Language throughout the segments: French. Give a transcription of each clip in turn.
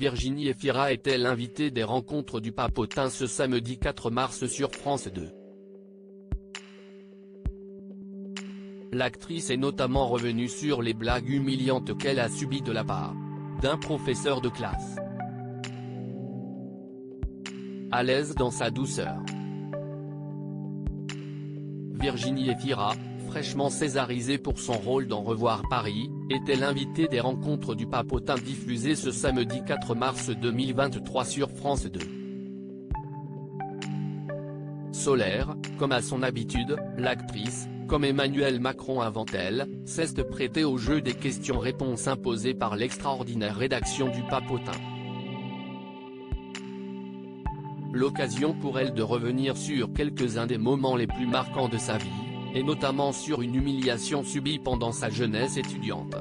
Virginie Efira était l'invitée des rencontres du Papotin ce samedi 4 mars sur France 2. L'actrice est notamment revenue sur les blagues humiliantes qu'elle a subies de la part d'un professeur de classe. À l'aise dans sa douceur, Virginie Efira, fraîchement césarisée pour son rôle dans Revoir Paris, était l'invitée des rencontres du Papotin diffusées ce samedi 4 mars 2023 sur France 2. Solaire, comme à son habitude, l'actrice, comme Emmanuel Macron avant elle, s'est prêtée au jeu des questions-réponses imposées par l'extraordinaire rédaction du Papotin. L'occasion pour elle de revenir sur quelques-uns des moments les plus marquants de sa vie, et notamment sur une humiliation subie pendant sa jeunesse étudiante.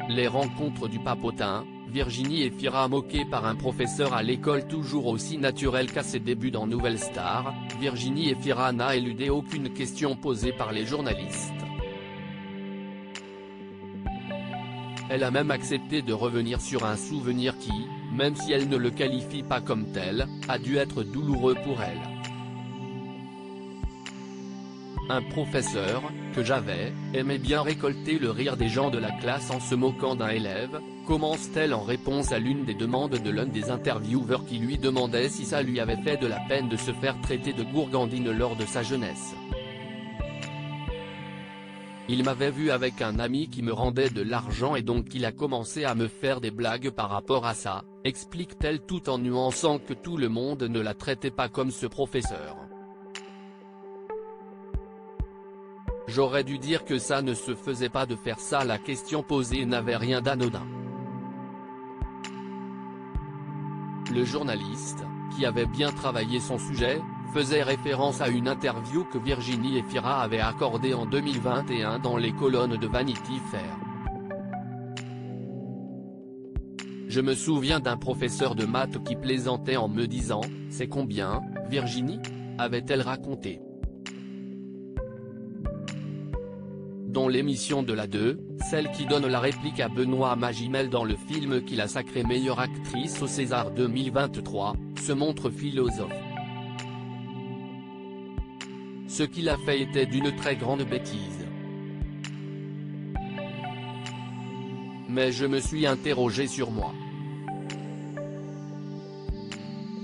Les rencontres du Papotin, Virginie Efira moquée par un professeur à l'école toujours aussi naturel qu'à ses débuts dans Nouvelle Star, Virginie Efira n'a éludé aucune question posée par les journalistes. Elle a même accepté de revenir sur un souvenir qui, même si elle ne le qualifie pas comme tel, a dû être douloureux pour elle. Un professeur, que j'avais, aimait bien récolter le rire des gens de la classe en se moquant d'un élève, commence-t-elle en réponse à l'une des demandes de l'un des intervieweurs qui lui demandait si ça lui avait fait de la peine de se faire traiter de gourgandine lors de sa jeunesse. Il m'avait vu avec un ami qui me rendait de l'argent et donc il a commencé à me faire des blagues par rapport à ça, explique-t-elle tout en nuançant que tout le monde ne la traitait pas comme ce professeur. J'aurais dû dire que ça ne se faisait pas de faire ça. La question posée n'avait rien d'anodin. Le journaliste, qui avait bien travaillé son sujet, faisait référence à une interview que Virginie Efira avait accordée en 2021 dans les colonnes de Vanity Fair. Je me souviens d'un professeur de maths qui plaisantait en me disant « C'est combien, Virginie ?» avait-elle raconté. Dans l'émission de la 2, celle qui donne la réplique à Benoît Magimel dans le film qui l'a sacrée meilleure actrice au César 2023, se montre philosophe. Ce qu'il a fait était d'une très grande bêtise. Mais je me suis interrogé sur moi.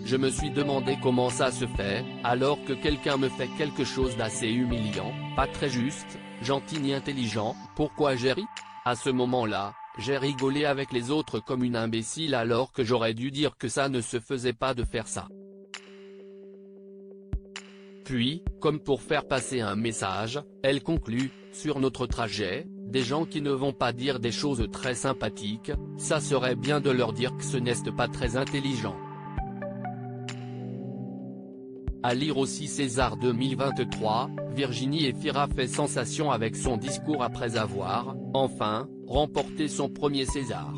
Je me suis demandé comment ça se fait, alors que quelqu'un me fait quelque chose d'assez humiliant, pas très juste, gentil ni intelligent, pourquoi j'ai ri ? À ce moment-là, j'ai rigolé avec les autres comme une imbécile alors que j'aurais dû dire que ça ne se faisait pas de faire ça. Puis, comme pour faire passer un message, elle conclut, sur notre trajet, des gens qui ne vont pas dire des choses très sympathiques, ça serait bien de leur dire que ce n'est pas très intelligent. À lire aussi César 2023, Virginie Efira fait sensation avec son discours après avoir, enfin, remporté son premier César.